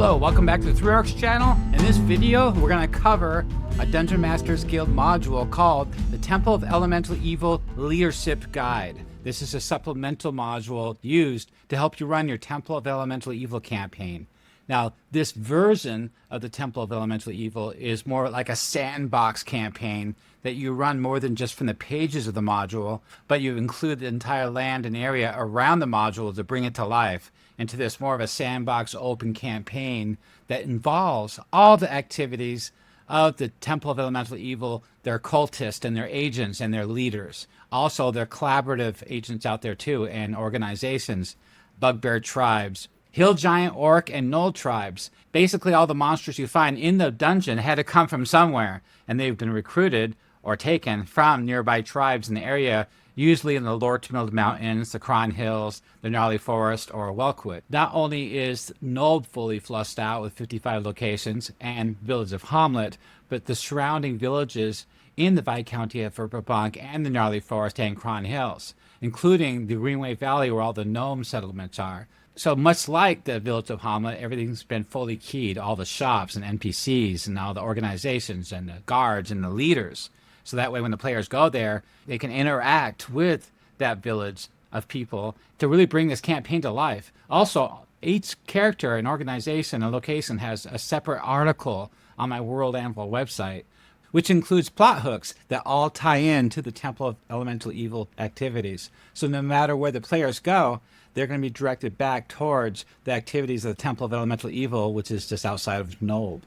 Hello, welcome back to the Three Arcs channel. In this video, we're going to cover a Dungeon Masters Guild module called the Temple of Elemental Evil Leadership Guide. This is a supplemental module used to help you run your Temple of Elemental Evil campaign. Now, this version of the Temple of Elemental Evil is more like a sandbox campaign that you run more than just from the pages of the module, but you include the entire land and area around the module to bring it to life into this more of a sandbox open campaign that involves all the activities of the Temple of Elemental Evil, their cultists and their agents and their leaders. Also, their collaborative agents out there too, and organizations, bugbear tribes, hill giant, orc, and Nulb tribes. Basically, all the monsters you find in the dungeon had to come from somewhere, and they've been recruited or taken from nearby tribes in the area, usually in the Lortmild Mountains, the Cron Hills, the Gnarly Forest, or Welkwood. Not only is Nulb fully flushed out with 55 locations and village of Hommlet, but the surrounding villages in the Viscounty of Verbank and the Gnarly Forest and Cron Hills, including the Greenway Valley where all the gnome settlements are. So much like the village of Hommlet, everything's been fully keyed, all the shops and NPCs and all the organizations and the guards and the leaders. So that way when the players go there, they can interact with that village of people to really bring this campaign to life. Also, each character and organization and location has a separate article on my World Anvil website, which includes plot hooks that all tie in to the Temple of Elemental Evil activities. So no matter where the players go, they're going to be directed back towards the activities of the Temple of Elemental Evil, which is just outside of Nulb.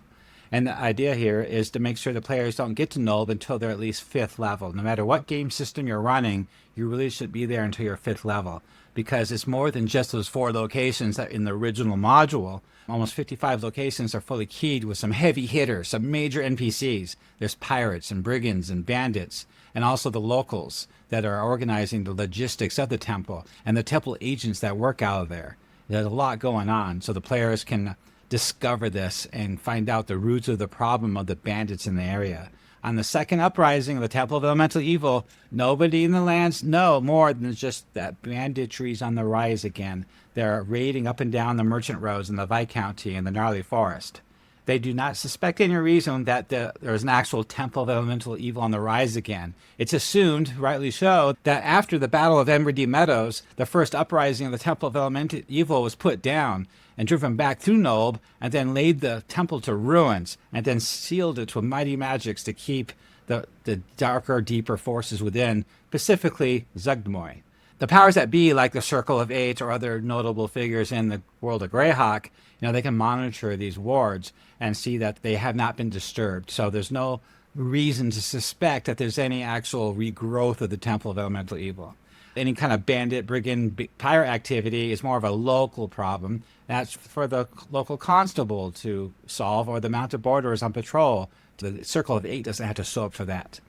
And the idea here is to make sure the players don't get to Nulb until they're at least 5th level. No matter what game system you're running, you really should be there until you're 5th level, because it's more than just those 4 locations that in the original module. Almost 55 locations are fully keyed with some heavy hitters, some major NPCs. There's pirates and brigands and bandits, and also the locals that are organizing the logistics of the temple, and the temple agents that work out of there. There's a lot going on, so the players can discover this and find out the roots of the problem of the bandits in the area. On the second uprising of the Temple of Elemental Evil, nobody in the lands know more than just that banditry's on the rise again. They're raiding up and down the merchant roads in the Viscounty and the Gnarly Forest. They do not suspect any reason that there's an actual Temple of Elemental Evil on the rise again. It's assumed, rightly so, that after the Battle of Imeryds Meadows, the first uprising of the Temple of Elemental Evil was put down and driven back through Nulb, and then laid the temple to ruins, and then sealed it with mighty magics to keep the darker, deeper forces within, specifically Zugdmoy. The powers that be, like the Circle of Eight or other notable figures in the world of Greyhawk, they can monitor these wards and see that they have not been disturbed. So there's no reason to suspect that there's any actual regrowth of the Temple of Elemental Evil. Any kind of bandit, brigand, pirate activity is more of a local problem. That's for the local constable to solve, or the mounted borderers on patrol. The Circle of Eight doesn't have to show up for that.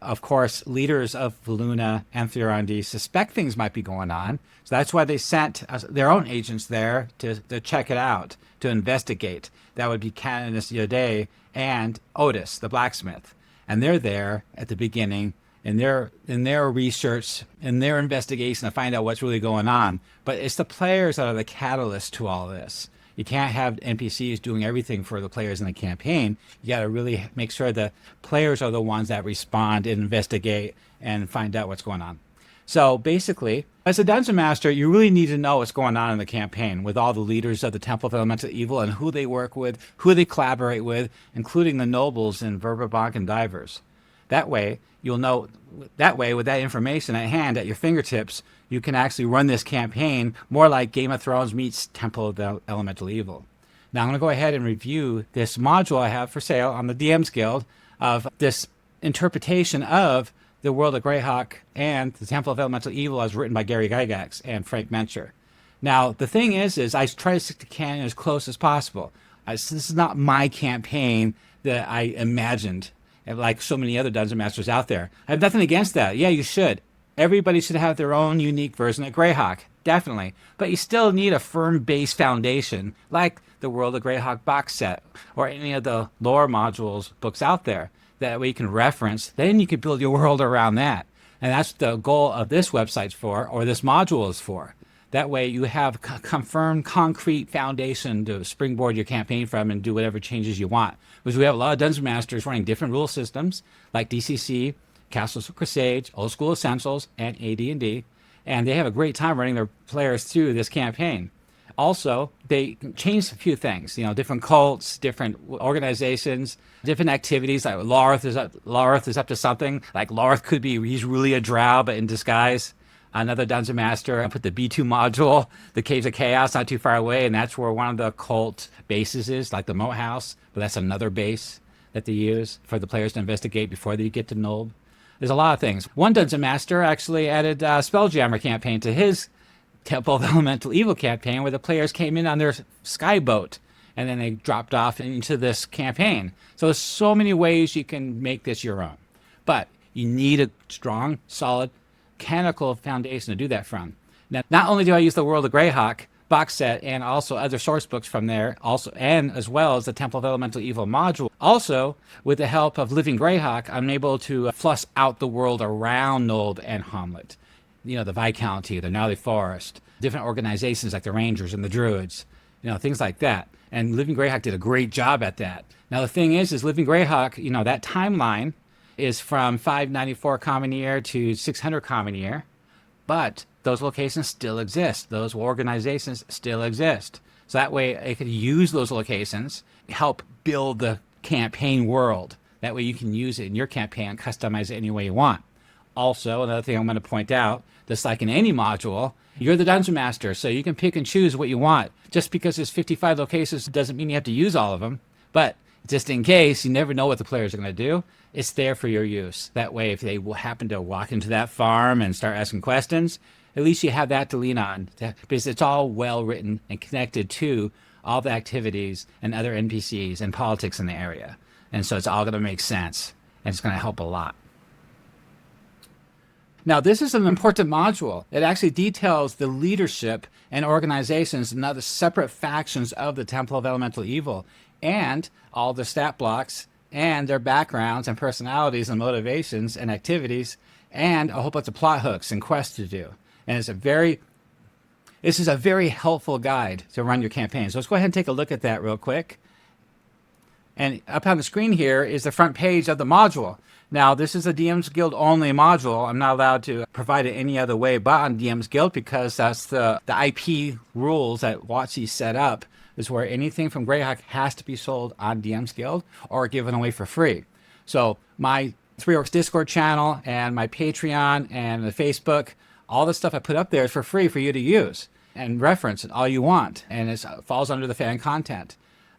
Of course, leaders of Valuna and Thurondi suspect things might be going on, so that's why they sent their own agents there to check it out, to investigate. That would be Canonus Yode and Otis, the blacksmith. And they're there at the beginning in their research, in their investigation to find out what's really going on. But it's the players that are the catalyst to all this. You can't have NPCs doing everything for the players in the campaign. You got to really make sure the players are the ones that respond and investigate and find out what's going on. So basically, as a dungeon master, you really need to know what's going on in the campaign with all the leaders of the Temple of Elemental Evil and who they work with, who they collaborate with, including the nobles in Verbank and Divers. That way, you'll know, that way, with that information at hand at your fingertips, you can actually run this campaign more like Game of Thrones meets Temple of the Elemental Evil. Now I'm going to go ahead and review this module I have for sale on the DM's Guild of this interpretation of the world of Greyhawk and the Temple of Elemental Evil as written by Gary Gygax and Frank Mencher. Now, the thing is I try to stick to canon as close as possible. This is not my campaign that I imagined, like so many other dungeon masters out there. I have nothing against that. Yeah, you should. Everybody should have their own unique version of Greyhawk, definitely. But you still need a firm base foundation, like the World of Greyhawk box set, or any of the lore modules books out there, that way you can reference. Then you can build your world around that. And that's the goal of this website for, or this module is for. That way you have confirmed concrete foundation to springboard your campaign from and do whatever changes you want. Because we have a lot of Dungeon Masters running different rule systems like DCC, Castles of Crusade, Old School Essentials, and AD&D. And they have a great time running their players through this campaign. Also, they changed a few things, different cults, different organizations, different activities. Like Lareth is up to something. Like Lareth could be, he's really a drow, but in disguise. Another Dungeon Master, I put the B2 module, the Caves of Chaos, not too far away, and that's where one of the cult bases is, like the Moathouse, but that's another base that they use for the players to investigate before they get to Nulb. There's a lot of things. One Dungeon Master actually added a Spelljammer campaign to his Temple of Elemental Evil campaign, where the players came in on their skyboat, and then they dropped off into this campaign. So there's so many ways you can make this your own. But you need a strong, solid, mechanical foundation to do that from. Now, not only do I use the World of Greyhawk box set and also other source books from there, also and as well as the Temple of Elemental Evil module. Also, with the help of Living Greyhawk, I'm able to flush out the world around Nulb and Hommlet. The Viscounty, the Gnarly Forest, different organizations like the Rangers and the Druids, things like that. And Living Greyhawk did a great job at that. Now the thing is Living Greyhawk, that timeline is from 594 Common Year to 600 Common Year, but those locations still exist. Those organizations still exist. So that way I could use those locations, help build the campaign world. That way you can use it in your campaign and customize it any way you want. Also, another thing I'm going to point out, just like in any module, you're the Dungeon Master, so you can pick and choose what you want. Just because there's 55 locations doesn't mean you have to use all of them, but just in case, you never know what the players are going to do, it's there for your use. That way, if they will happen to walk into that farm and start asking questions, at least you have that to lean on, because it's all well written and connected to all the activities and other NPCs and politics in the area. And so it's all going to make sense, and it's going to help a lot. Now, this is an important module. It actually details the leadership and organizations and other separate factions of the Temple of Elemental Evil, and all the stat blocks and their backgrounds and personalities and motivations and activities, and a whole bunch of plot hooks and quests to do. And this is a very helpful guide to run your campaign. So let's go ahead and take a look at that real quick. And up on the screen here is the front page of the module. Now, this is a DM's Guild only module. I'm not allowed to provide it any other way but on DM's Guild, because that's the IP rules that WotC set up, is where anything from Greyhawk has to be sold on DM's Guild or given away for free. So my Three Orcs Discord channel and my Patreon and the Facebook, all the stuff I put up there is for free for you to use and reference it all you want. And it falls under the fan content.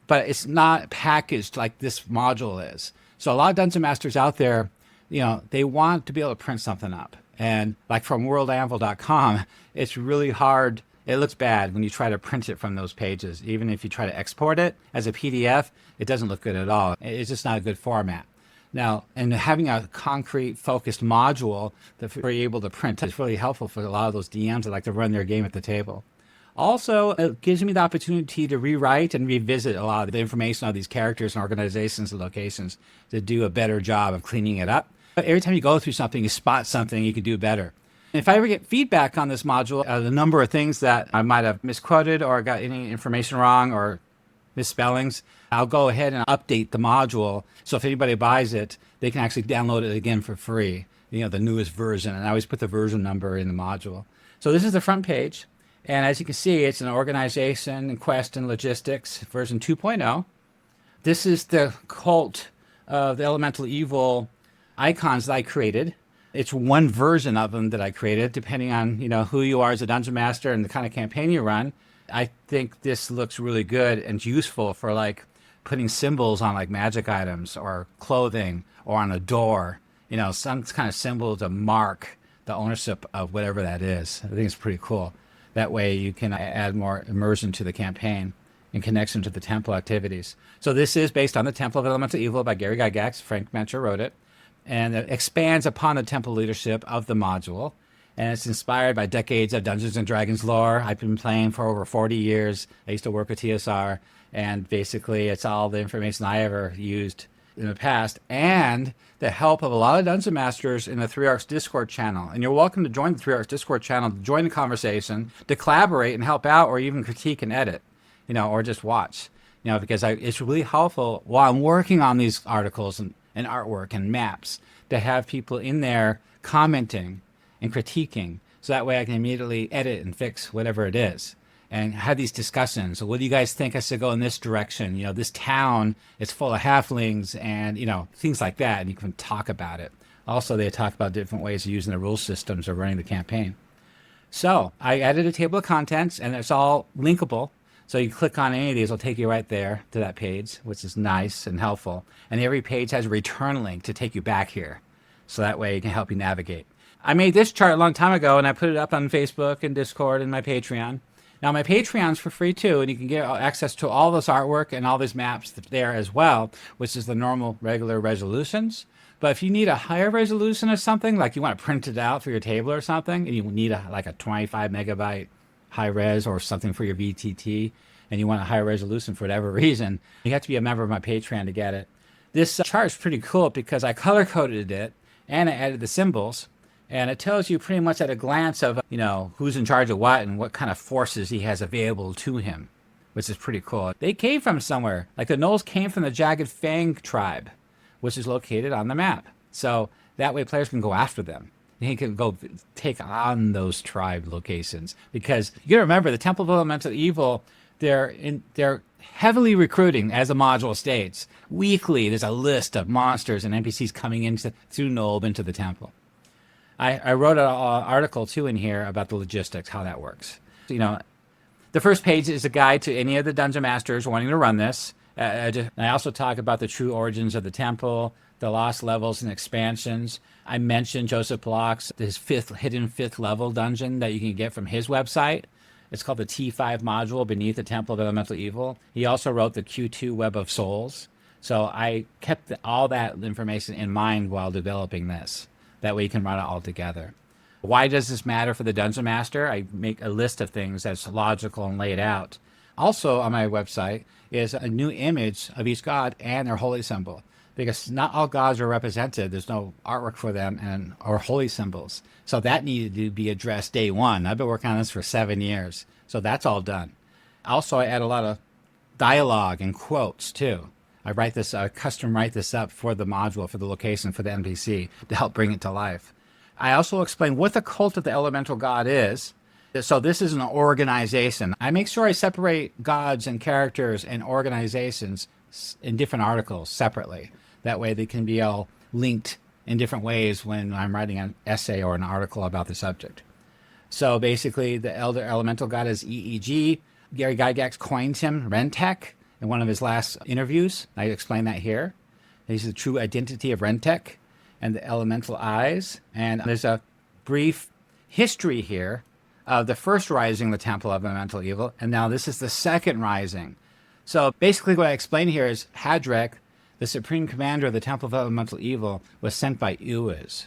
But it's not packaged like this module is. So a lot of Dungeon Masters out there, they want to be able to print something up. And like from worldanvil.com, it's really hard. It looks bad when you try to print it from those pages. Even if you try to export it as a PDF, it doesn't look good at all. It's just not a good format. Now, and having a concrete focused module that we're able to print is really helpful for a lot of those DMs that like to run their game at the table. Also, it gives me the opportunity to rewrite and revisit a lot of the information of these characters and organizations and locations to do a better job of cleaning it up. But every time you go through something, you spot something you can do better. If I ever get feedback on this module, the number of things that I might have misquoted or got any information wrong or misspellings, I'll go ahead and update the module. So if anybody buys it, they can actually download it again for free, the newest version. And I always put the version number in the module. So this is the front page. And as you can see, it's an organization and quest and logistics version 2.0. This is the cult of the elemental evil icons that I created. It's one version of them that I created, depending on who you are as a dungeon master and the kind of campaign you run. I think this looks really good and useful for like putting symbols on like magic items or clothing or on a door. Some kind of symbol to mark the ownership of whatever that is. I think it's pretty cool. That way you can add more immersion to the campaign in connection to the temple activities. So this is based on the Temple of Elemental Evil by Gary Gygax. Frank Mencher wrote it. And it expands upon the temple leadership of the module. And it's inspired by decades of Dungeons & Dragons lore. I've been playing for over 40 years. I used to work with TSR. And basically it's all the information I ever used in the past, and the help of a lot of Dungeon Masters in the Three Arcs Discord channel. And you're welcome to join the Three Arcs Discord channel, to join the conversation, to collaborate and help out, or even critique and edit, or just watch, because it's really helpful while I'm working on these articles and artwork and maps to have people in there commenting and critiquing, so that way I can immediately edit and fix whatever it is and have these discussions. So what do you guys think I should go in this direction? This town is full of halflings and, things like that. And you can talk about it. Also, they talk about different ways of using the rule systems or running the campaign. So I added a table of contents, and it's all linkable. So you click on any of these, it'll take you right there to that page, which is nice and helpful. And every page has a return link to take you back here. So that way it can help you navigate. I made this chart a long time ago, and I put it up on Facebook and Discord and my Patreon. Now, my Patreon's for free, too, and you can get access to all this artwork and all these maps there as well, which is the normal, regular resolutions. But if you need a higher resolution or something, like you want to print it out for your table or something, and you need a 25 megabyte high res or something for your VTT, and you want a higher resolution for whatever reason, you have to be a member of my Patreon to get it. This chart is pretty cool because I color-coded it, and I added the symbols. And it tells you pretty much at a glance of, who's in charge of what and what kind of forces he has available to him, which is pretty cool. They came from somewhere. Like the Gnolls came from the Jagged Fang tribe, which is located on the map. So that way players can go after them. He can go take on those tribe locations. Because you gotta remember, the Temple of Elemental Evil, they're heavily recruiting, as the module states. Weekly, there's a list of monsters and NPCs coming in through Nulb into the temple. I wrote an article, too, in here about the logistics, how that works. The first page is a guide to any of the Dungeon Masters wanting to run this. I also talk about the true origins of the temple, the lost levels and expansions. I mentioned Joseph Block's hidden fifth level dungeon that you can get from his website. It's called the T5 module beneath the Temple of Elemental Evil. He also wrote the Q2 Web of Souls. So I kept all that information in mind while developing this. That way you can run it all together. Why does this matter for the Dungeon Master? I make a list of things that's logical and laid out. Also on my website is a new image of each god and their holy symbol. Because not all gods are represented. There's no artwork for them or holy symbols. So that needed to be addressed day one. I've been working on this for 7 years. So that's all done. Also, I add a lot of dialogue and quotes too. I custom write this up for the module, for the location, for the NPC to help bring it to life. I also explain what the cult of the elemental god is. So this is an organization. I make sure I separate gods and characters and organizations in different articles separately. That way they can be all linked in different ways when I'm writing an essay or an article about the subject. So basically the elder elemental god is EEG. Gary Gygax coined him Rentek in one of his last interviews. I explain that here. He's the true identity of Rentek and the elemental eyes. And there's a brief history here of the first rising, the Temple of Elemental Evil, and now this is the second rising. So basically what I explain here is Hedrack, the supreme commander of the Temple of Elemental Evil, was sent by Imeryds.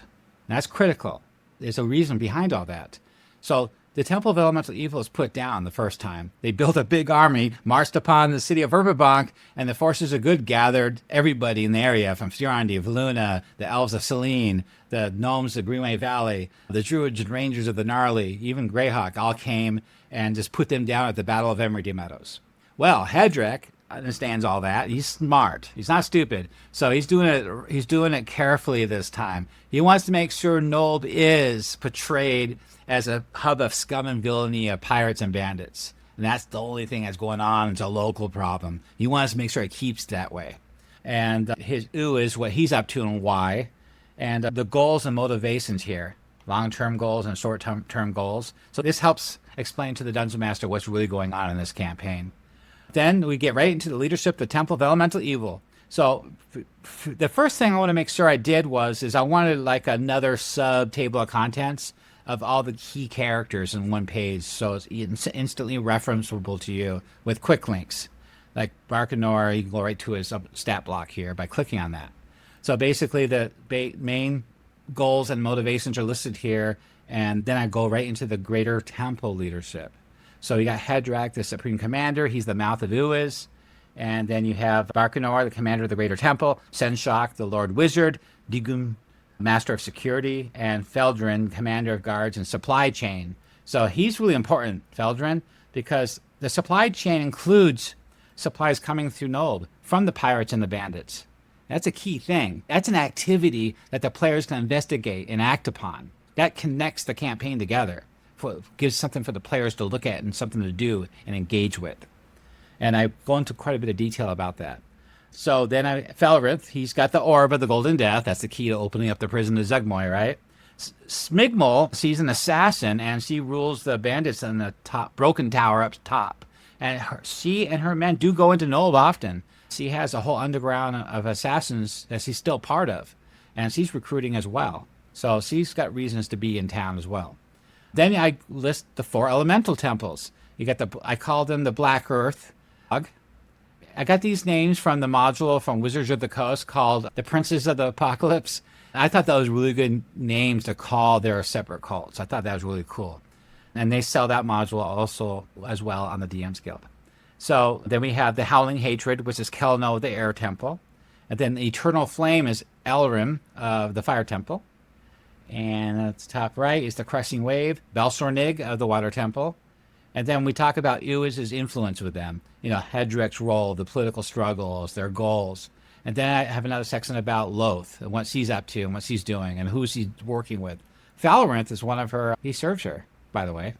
That's critical. There's a reason behind all that. So the Temple of Elemental Evil is put down the first time. They built a big army, marched upon the city of Verbibank, and the forces of good gathered everybody in the area, from Furandi of Luna, the elves of Selene, the gnomes of Greenway Valley, the druids and rangers of the Gnarly, even Greyhawk, all came and just put them down at the Battle of Emeryds Meadows. Well, Hedrack understands all that. He's smart. He's not stupid. So he's doing it carefully this time. He wants to make sure Nulb is portrayed as a hub of scum and villainy of pirates and bandits. And that's the only thing that's going on. It's a local problem. He wants to make sure it keeps that way. And his is what he's up to and why. And the goals and motivations here. Long-term goals and short-term goals. So this helps explain to the Dungeon Master what's really going on in this campaign. Then we get right into the leadership of the Temple of Elemental Evil. So the first thing I want to make sure I did is I wanted like another sub table of contents of all the key characters in one page, so it's instantly referenceable to you with quick links. Like Barkanor, you can go right to his stat block here by clicking on that. So basically the main goals and motivations are listed here, and then I go right into the greater temple leadership. So you got Hedrack, the supreme commander. He's the mouth of Uis, And then you have Barkanor, the commander of the Greater Temple, Senshok, the Lord Wizard, Digum, Master of Security, and Feldrin, commander of guards and supply chain. So he's really important, Feldrin, because the supply chain includes supplies coming through Nulb from the pirates and the bandits. That's a key thing. That's an activity that the players can investigate and act upon. That connects the campaign together, gives something for the players to look at and something to do and engage with. And I go into quite a bit of detail about that. So then Felrith, he's got the Orb of the Golden Death. That's the key to opening up the prison to Zugmoy, right? Smigmal, she's an assassin, and she rules the bandits in the top broken tower up top. And she and her men do go into Nulb often. She has a whole underground of assassins that she's still part of, and she's recruiting as well. So she's got reasons to be in town as well. Then I list the 4 elemental temples. You got I call them the Black Earth. I got these names from the module from Wizards of the Coast called the Princes of the Apocalypse. I thought that was really good names to call their separate cults. I thought that was really cool. And they sell that module also as well on the DM's Guild. So then we have the Howling Hatred, which is Kelno, the Air Temple. And then the Eternal Flame is Alrrem, the Fire Temple. And at the top right is the Crushing Wave, Belsornig of the Water Temple. And then we talk about Iwe's influence with them. You know, Hedrack's role, the political struggles, their goals. And then I have another section about Loth and what she's up to and what she's doing and who she's working with. Valorant is one of her, he serves her, by the way.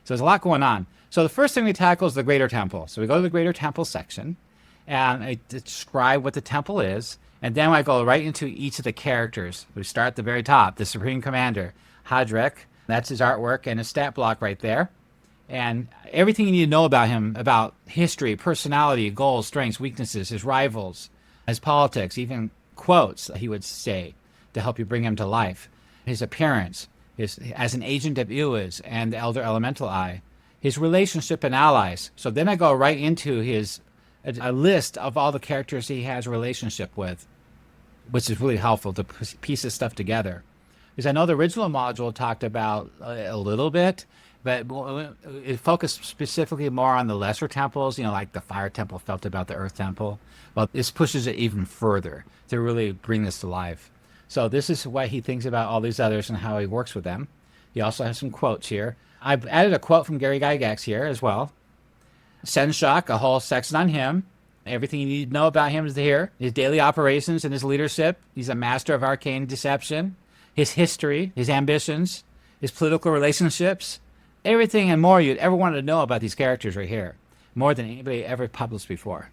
So there's a lot going on. So the first thing we tackle is the Greater Temple. So we go to the Greater Temple section, and I describe what the temple is, and then I go right into each of the characters. We start at the very top, the Supreme Commander, Hedrack. That's his artwork and his stat block right there. And everything you need to know about him, about history, personality, goals, strengths, weaknesses, his rivals, his politics, even quotes he would say to help you bring him to life. His appearance, as an agent of Iwe's and the Elder Elemental Eye, his relationship and allies. So then I go right into a list of all the characters he has a relationship with, which is really helpful to piece this stuff together. Because I know the original module talked about a little bit, but it focused specifically more on the lesser temples, you know, like the Fire Temple felt about the Earth Temple. Well, this pushes it even further to really bring this to life. So this is what he thinks about all these others and how he works with them. He also has some quotes here. I've added a quote from Gary Gygax here as well. Senshok, a whole section on him. Everything you need to know about him is here. His daily operations and his leadership. He's a master of arcane deception. His history, his ambitions, his political relationships. Everything and more you'd ever want to know about these characters right here. More than anybody ever published before.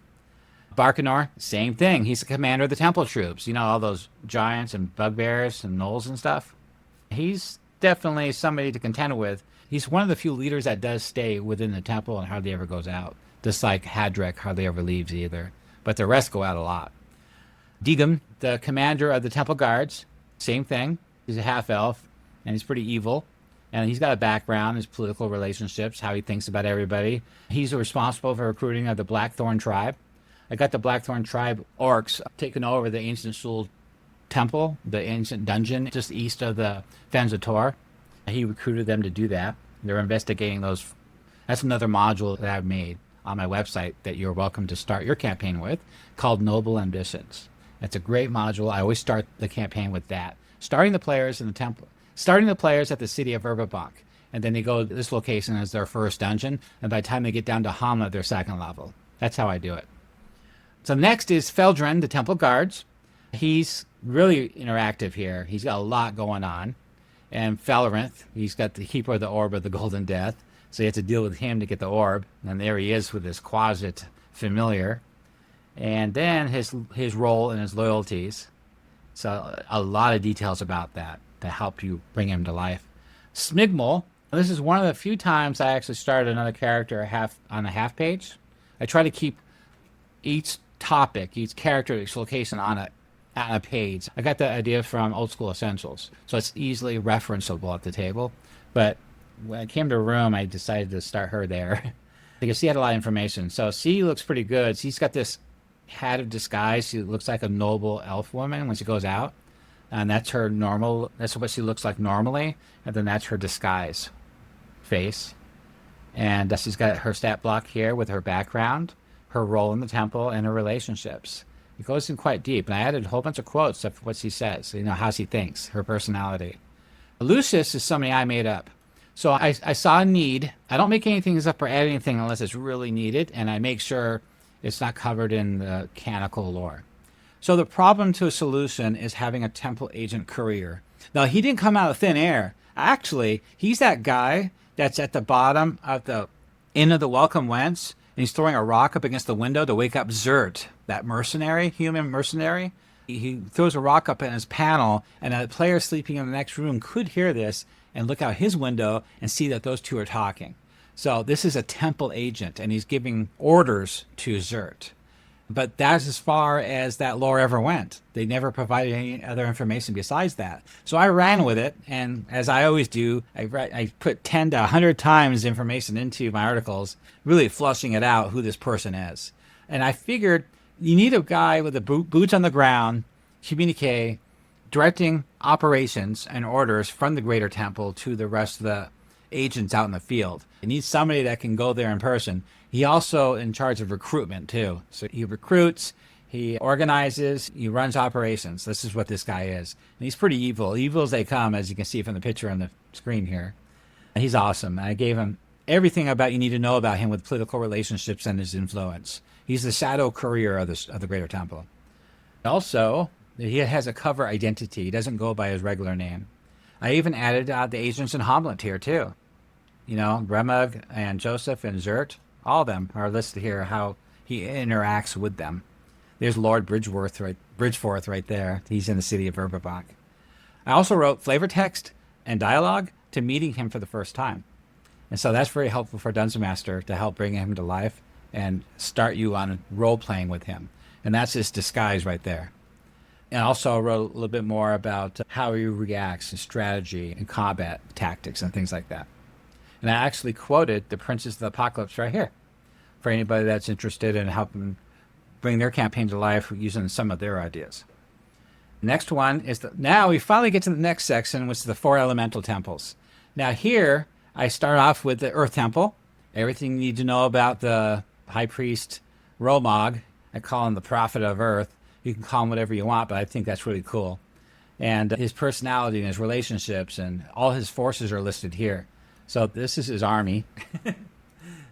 Barkanor, same thing. He's the commander of the temple troops. You know, all those giants and bugbears and gnolls and stuff. He's definitely somebody to contend with. He's one of the few leaders that does stay within the temple and hardly ever goes out. Just like Hedrack hardly ever leaves either. But the rest go out a lot. Digum, the commander of the temple guards, same thing. He's a half-elf, and he's pretty evil. And he's got a background, his political relationships, how he thinks about everybody. He's responsible for recruiting of the Blackthorn tribe. I got the Blackthorn tribe orcs taking over the ancient Sul temple, the ancient dungeon just east of the Fens of Tor. He recruited them to do that. They're investigating those. That's another module that I've made on my website that you're welcome to start your campaign with, called Noble Ambitions. That's a great module. I always start the campaign with that. Starting the players in the temple, starting the players at the city of Urbabank, and then they go to this location as their first dungeon, and by the time they get down to Hommlet, they're second level. That's how I do it. So next is Feldrin, the temple guards. He's really interactive here. He's got a lot going on. And Felrinth, he's got the keeper of the Orb of the Golden Death. So you have to deal with him to get the orb. And there he is with his closet familiar. And then his role and his loyalties. So a lot of details about that to help you bring him to life. Smigmal, this is one of the few times I actually started another character on a half page. I try to keep each topic, each character, each location on a page. I got that idea from Old School Essentials, so it's easily referenceable at the table. But when I came to Rome, I decided to start her there because she had a lot of information. So she looks pretty good. She's got this hat of disguise. She looks like a noble elf woman when she goes out, and that's her normal. That's what she looks like normally, and then that's her disguise face. And she's got her stat block here with her background. her role in the temple and her relationships. It goes in quite deep, and I added a whole bunch of quotes of what she says, how she thinks, her personality. Lucius is somebody I made up. So I saw a need. I don't make anything up or add anything unless it's really needed, and I make sure it's not covered in the canonical lore. So the problem to a solution is having a temple agent career. Now, he didn't come out of thin air. Actually, he's that guy that's at the bottom of the Inn of the Welcome Wents, and he's throwing a rock up against the window to wake up Zert, that mercenary, human mercenary. He throws a rock up in his panel, and a player sleeping in the next room could hear this and look out his window and see that those two are talking. So this is a temple agent, and he's giving orders to Zert. But that's as far as that lore ever went. They never provided any other information besides that. So I ran with it, and as I always do, I put 10 to 100 times information into my articles, really flushing it out who this person is. And I figured you need a guy with the boots on the ground, communique, directing operations and orders from the Greater Temple to the rest of the agents out in the field. You need somebody that can go there in person. He also in charge of recruitment too. So he recruits, he organizes, he runs operations. This is what this guy is. And he's pretty evil. Evil as they come, as you can see from the picture on the screen here. And he's awesome. I gave him everything about you need to know about him with political relationships and his influence. He's the shadow courier of the Greater Temple. Also, he has a cover identity. He doesn't go by his regular name. I even added the agents in Hommlet here too. Romag and Joseph and Zert, all of them are listed here, how he interacts with them. There's Lord Bridgeforth right there. He's in the city of Erbabach. I also wrote flavor text and dialogue to meeting him for the first time. And so that's very helpful for Dungeon Master to help bring him to life and start you on role-playing with him. And that's his disguise right there. And also I wrote a little bit more about how he reacts and strategy and combat tactics and things like that. And I actually quoted the Princes of the Apocalypse right here for anybody that's interested in helping bring their campaign to life using some of their ideas. Next one is now we finally get to the next section, which is the 4 elemental temples. Now here I start off with the Earth Temple. Everything you need to know about the High Priest Romag. I call him the Prophet of Earth. You can call him whatever you want, but I think that's really cool. And his personality and his relationships and all his forces are listed here. So this is his army.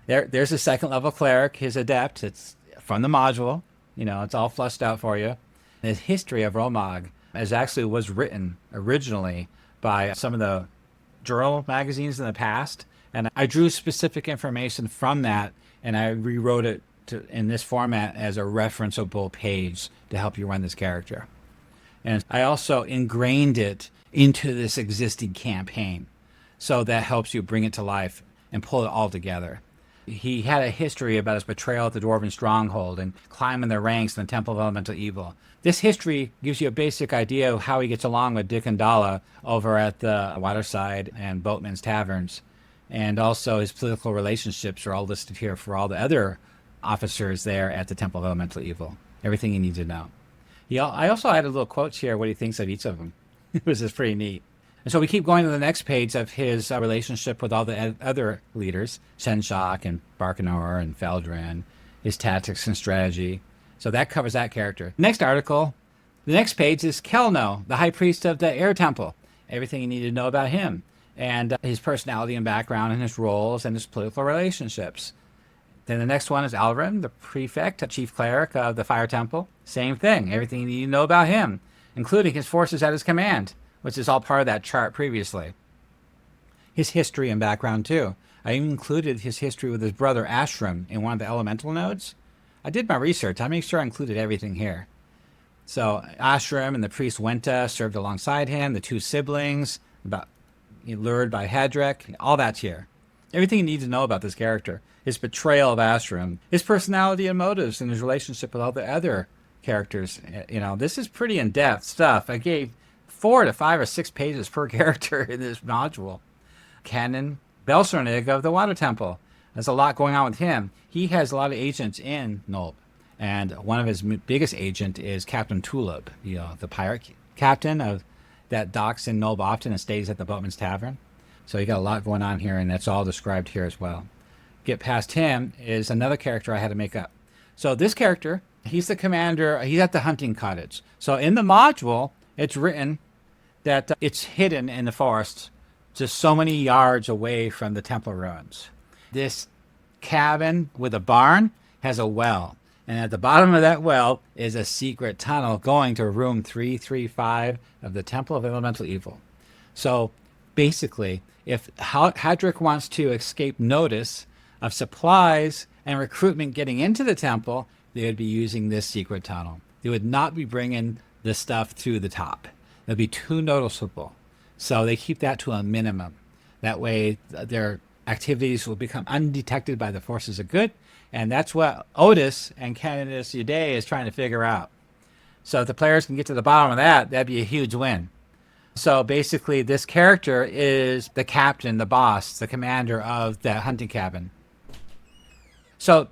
There's a 2nd level cleric, his adept. It's from the module. It's all flushed out for you. The history of Romag was written originally by some of the journal magazines in the past. And I drew specific information from that, and I rewrote it in this format as a referenceable page to help you run this character. And I also ingrained it into this existing campaign. So that helps you bring it to life and pull it all together. He had a history about his betrayal at the Dwarven Stronghold and climbing the ranks in the Temple of Elemental Evil. This history gives you a basic idea of how he gets along with Dick and Dala over at the Waterside and Boatman's Taverns. And also his political relationships are all listed here for all the other officers there at the Temple of Elemental Evil. Everything you need to know. I also added little quotes here, what he thinks of each of them. It was just pretty neat. And so we keep going to the next page of his relationship with all the other leaders, Shenshak and Barkanor and Feldrin, his tactics and strategy. So that covers that character. Next article, the next page is Kelno, the High Priest of the Air Temple. Everything you need to know about him and his personality and background and his roles and his political relationships. Then the next one is Alrrem, the Prefect, Chief Cleric of the Fire Temple. Same thing, everything you need to know about him, including his forces at his command, which is all part of that chart previously. His history and background too. I even included his history with his brother Alrrem in one of the elemental nodes. I did my research. I made sure I included everything here. So Alrrem and the priest Wenta served alongside him, the 2 siblings, lured by Hedrack, all that's here. Everything you need to know about this character. His betrayal of Alrrem, his personality and motives, and his relationship with all the other characters. This is pretty in-depth stuff. I gave 4 to 5 or 6 pages per character in this module. Canon Belsornig of the Water Temple. There's a lot going on with him. He has a lot of agents in Nulb. And one of his biggest agent is Captain Nulb, the pirate captain that docks in Nulb often and stays at the Boatman's Tavern. So you got a lot going on here, and that's all described here as well. Get past him is another character I had to make up. So this character, he's the commander. He's at the hunting cottage. So in the module, it's written that it's hidden in the forest, just so many yards away from the temple ruins. This cabin with a barn has a well. And at the bottom of that well is a secret tunnel going to room 335 of the Temple of Elemental Evil. So basically, if Hedrack wants to escape notice of supplies and recruitment getting into the temple, they would be using this secret tunnel. They would not be bringing the stuff through the top. It would be too noticeable. So they keep that to a minimum. That way their activities will become undetected by the forces of good. And that's what Otis and Candice Uday is trying to figure out. So if the players can get to the bottom of that, that'd be a huge win. So basically, this character is the captain, the boss, the commander of the hunting cabin. So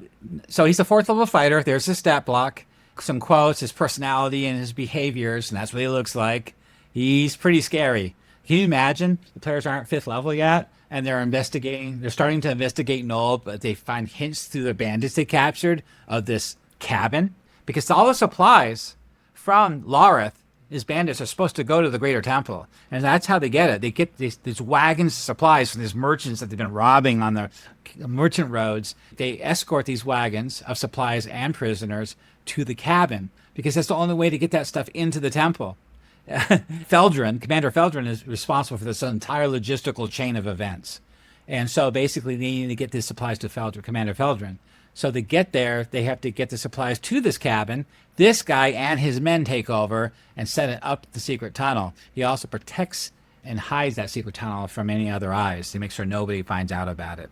he's a 4th level fighter. There's his stat block, some quotes, his personality and his behaviors, and that's what he looks like. He's pretty scary. Can you imagine the players aren't 5th level yet, and they're starting to investigate Nulb, but they find hints through the bandits they captured of this cabin? Because all the supplies from Lareth, his bandits, are supposed to go to the Greater Temple. And that's how they get it. They get these wagons of supplies from these merchants that they've been robbing on the merchant roads. They escort these wagons of supplies and prisoners to the cabin, because that's the only way to get that stuff into the temple. Commander Feldrin is responsible for this entire logistical chain of events. And so basically they need to get these supplies to Commander Feldrin. So to get there, they have to get the supplies to this cabin. This guy and his men take over and set it up the secret tunnel. He also protects and hides that secret tunnel from any other eyes to make sure nobody finds out about it.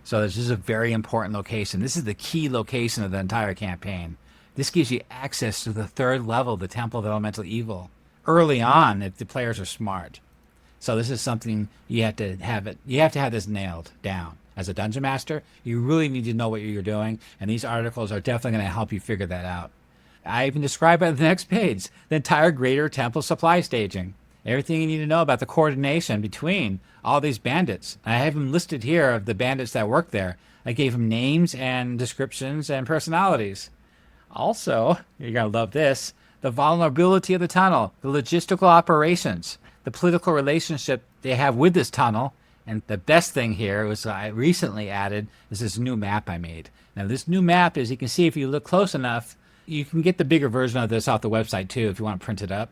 So this is a very important location. This is the key location of the entire campaign. This gives you access to the 3rd level of the Temple of Elemental Evil early on if the players are smart. So this is something you have to have this nailed down. As a dungeon master, you really need to know what you're doing, and these articles are definitely going to help you figure that out. I even describe it on the next page, the entire Greater Temple supply staging. Everything you need to know about the coordination between all these bandits. I have them listed here of the bandits that work there. I gave them names and descriptions and personalities. Also, you're going to love this, the vulnerability of the tunnel, the logistical operations, the political relationship they have with this tunnel. And the best thing here was I recently added is this new map I made. Now this new map, as you can see, if you look close enough, you can get the bigger version of this off the website too if you want to print it up.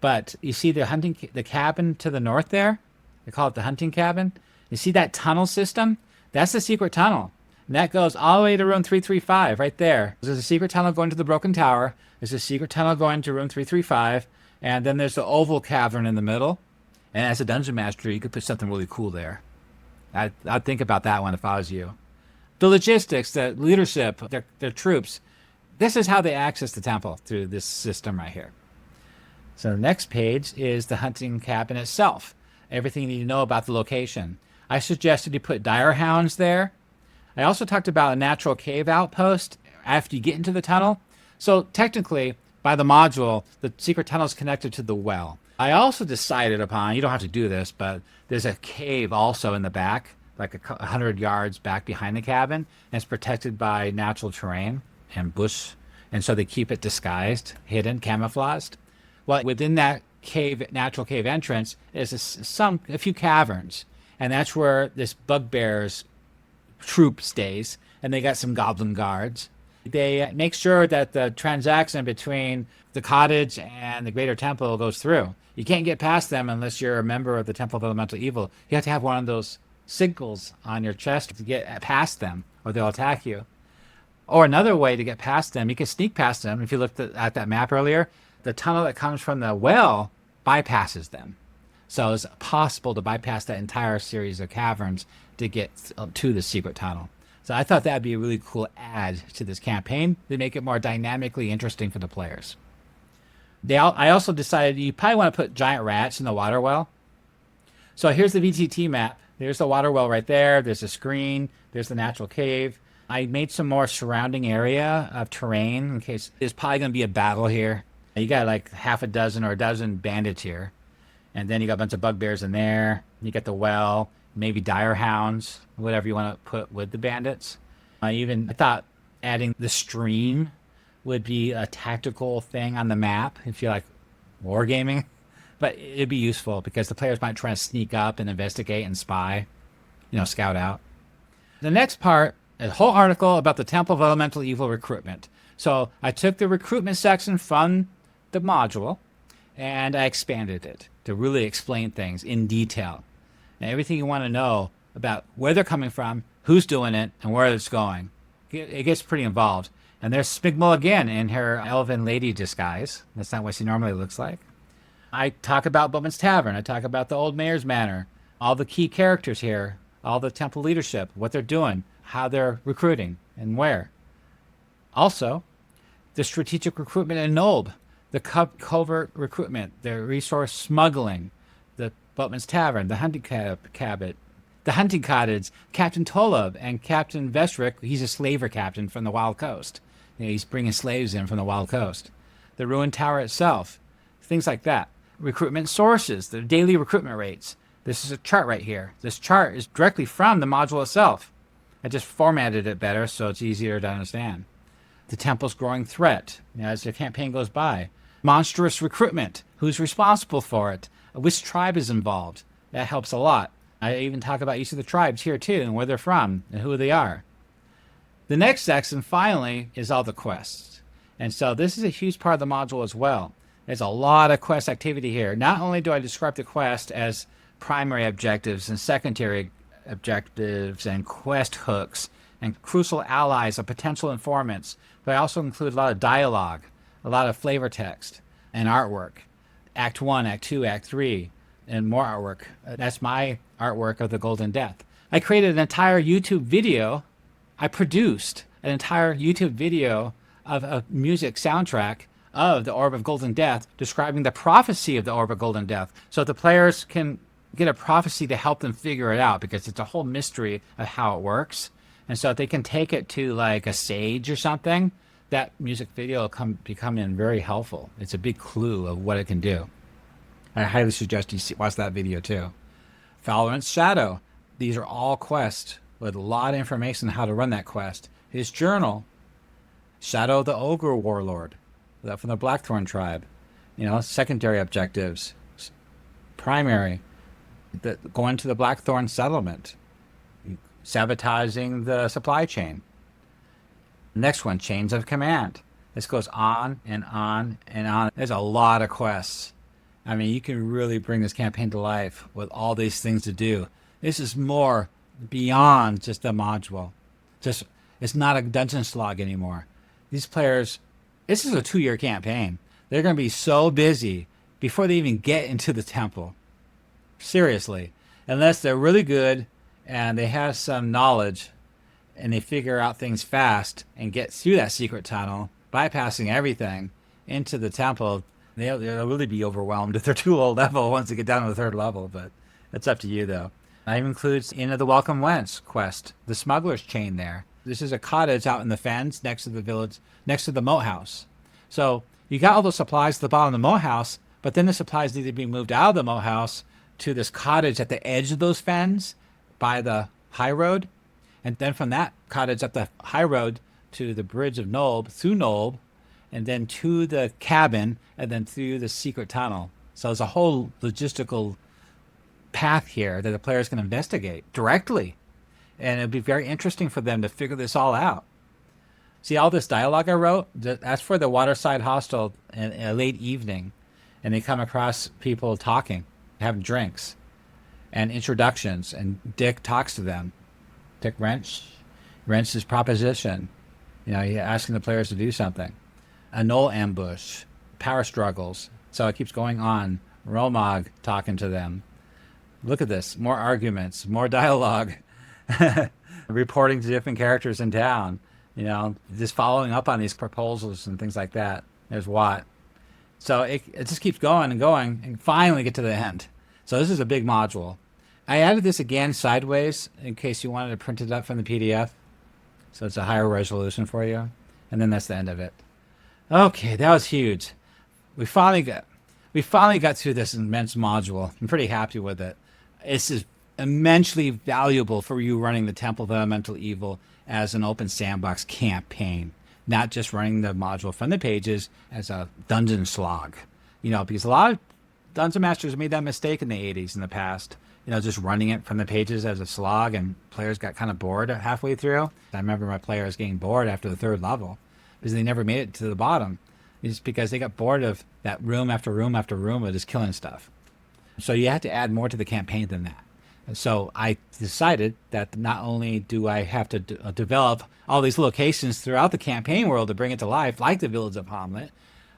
But you see the cabin to the north there? They call it the hunting cabin. You see that tunnel system? That's the secret tunnel. And that goes all the way to room 335 right there. There's a secret tunnel going to the Broken Tower. There's a secret tunnel going to room 335. And then there's the oval cavern in the middle. And as a dungeon master, you could put something really cool there. I'd think about that one if I was you. The logistics, the leadership, their troops. This is how they access the temple through this system right here. So the next page is the hunting cabin itself. Everything you need to know about the location. I suggested you put dire hounds there. I also talked about a natural cave outpost after you get into the tunnel. So technically, by the module, the secret tunnel is connected to the well. I also decided upon, you don't have to do this, but there's a cave also in the back, like 100 yards back behind the cabin, and it's protected by natural terrain and bush, and so they keep it disguised, hidden, camouflaged. Well, within that cave, natural cave entrance, is a few caverns, and that's where this bugbear's troop stays, and they got some goblin guards. They make sure that the transaction between the cottage and the Greater Temple goes through. You can't get past them unless you're a member of the Temple of Elemental Evil. You have to have one of those signals on your chest to get past them, or they'll attack you. Or another way to get past them, you can sneak past them. If you looked at that map earlier, the tunnel that comes from the well bypasses them. So it's possible to bypass that entire series of caverns to get to the secret tunnel. So I thought that would be a really cool add to this campaign to make it more dynamically interesting for the players. I also decided you probably want to put giant rats in the water well. So here's the VTT map. There's the water well right there. There's a screen. There's the natural cave. I made some more surrounding area of terrain in case there's probably going to be a battle here. You got like half a dozen or a dozen bandits here. And then you got a bunch of bugbears in there. You got the well, maybe dire hounds, whatever you want to put with the bandits. I thought Adding the stream would be a tactical thing on the map if you like wargaming. But it'd be useful because the players might try to sneak up and investigate and spy, scout out. The next part, a whole article about the Temple of Elemental Evil recruitment. So I took the recruitment section from the module and I expanded it to really explain things in detail. And everything you want to know about where they're coming from, who's doing it, and where it's going. It gets pretty involved. And there's Smigmal again in her elven lady disguise. That's not what she normally looks like. I talk about Boatman's Tavern. I talk about the Old Mayor's Manor. All the key characters here, all the temple leadership, what they're doing, how they're recruiting, and where. Also, the strategic recruitment in Nulb, the covert recruitment, the resource smuggling, the Boatman's Tavern, the hunting cabin, the hunting cottage, Captain Tolub, and Captain Vesric. He's a slaver captain from the Wild Coast. He's bringing slaves in from the Wild Coast. The ruined tower itself, things like that. Recruitment sources, the daily recruitment rates. This is a chart right here. This chart is directly from the module itself. I just formatted it better so it's easier to understand. The temple's growing threat as the campaign goes by. Monstrous recruitment. Who's responsible for it? Which tribe is involved? That helps a lot. I even talk about each of the tribes here too and where they're from and who they are. The next section finally is all the quests. And so this is a huge part of the module as well. There's a lot of quest activity here. Not only do I describe the quest as primary objectives and secondary objectives and quest hooks and crucial allies of potential informants, but I also include a lot of dialogue, a lot of flavor text and artwork. Act 1, Act 2, Act 3, and more artwork. That's my artwork of the Golden Death. I created an entire YouTube video. I produced an entire YouTube video of a music soundtrack of the Orb of Golden Death, describing the prophecy of the Orb of Golden Death, so the players can get a prophecy to help them figure it out, because it's a whole mystery of how it works. And so if they can take it to like a sage or something, that music video will become in very helpful. It's a big clue of what it can do. I highly suggest you watch that video too. Valorant's Shadow. These are all quests with a lot of information on how to run that quest. His journal, Shadow the Ogre Warlord, from the Blackthorn tribe. Secondary objectives. Primary, going to the Blackthorn settlement. Sabotaging the supply chain. Next one, Chains of Command. This goes on and on and on. There's a lot of quests. I mean, you can really bring this campaign to life with all these things to do. This is more beyond just a module. It's not a dungeon slog anymore. These players, this is a 2-year campaign. They're going to be so busy before they even get into the temple. Seriously. Unless they're really good and they have some knowledge and they figure out things fast and get through that secret tunnel, bypassing everything into the temple, they'll really be overwhelmed if they're too low level once they get down to the 3rd level, but it's up to you though. I include Inn of the Welcome Wents quest, the smuggler's chain there. This is a cottage out in the fens next to the village, next to the Moathouse. So you got all those supplies at the bottom of the Moathouse, but then the supplies need to be moved out of the Moathouse to this cottage at the edge of those fens by the high road. And then from that cottage up the high road to the bridge of Nulb, through Nulb, and then to the cabin, and then through the secret tunnel. So there's a whole logistical path here that the players can investigate directly. And it'd be very interesting for them to figure this all out. See all this dialogue I wrote? That's for the Waterside Hostel in a late evening. And they come across people talking, having drinks, and introductions. And Dick talks to them. Dick Wrench's proposition. He's asking the players to do something. A Null ambush, power struggles. So it keeps going on. Romag talking to them. Look at this. More arguments, more dialogue. Reporting to different characters in town. Just following up on these proposals and things like that. There's Watt. So it just keeps going and going and finally get to the end. So this is a big module. I added this again sideways in case you wanted to print it up from the PDF. So it's a higher resolution for you. And then that's the end of it. Okay, that was huge. We finally got through this immense module. I'm pretty happy with it. It's just immensely valuable for you running the Temple of Elemental Evil as an open sandbox campaign, not just running the module from the pages as a dungeon slog. Because a lot of dungeon masters made that mistake in the 80s in the past, just running it from the pages as a slog, and players got kind of bored halfway through. I remember my players getting bored after the 3rd level because they never made it to the bottom. It's because they got bored of that room after room after room of just killing stuff. So you have to add more to the campaign than that. And so I decided that not only do I have to develop all these locations throughout the campaign world to bring it to life, like the village of Hommlet,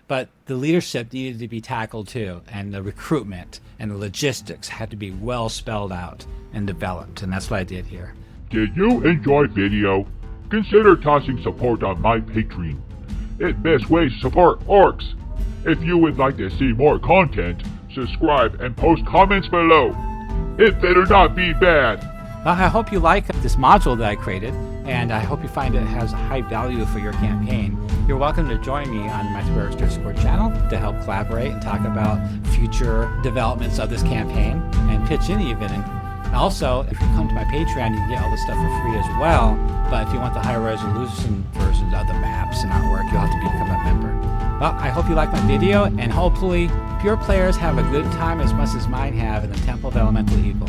but the leadership needed to be tackled too, and the recruitment and the logistics had to be well spelled out and developed, and that's what I did here. Did you enjoy video? Consider tossing support on my Patreon. It's best way to support orcs. If you would like to see more content, subscribe and post comments below. It better not be bad. Well, I hope you like this module that I created, and I hope you find it has high value for your campaign. You're welcome to join me on my Discord channel to help collaborate and talk about future developments of this campaign and pitch in even. And also, if you come to my Patreon, you can get all this stuff for free as well. But if you want the high resolution versions of the maps and artwork, you'll have to become a member. Well, I hope you like my video, and hopefully your players have a good time as much as mine have in the Temple of Elemental Evil.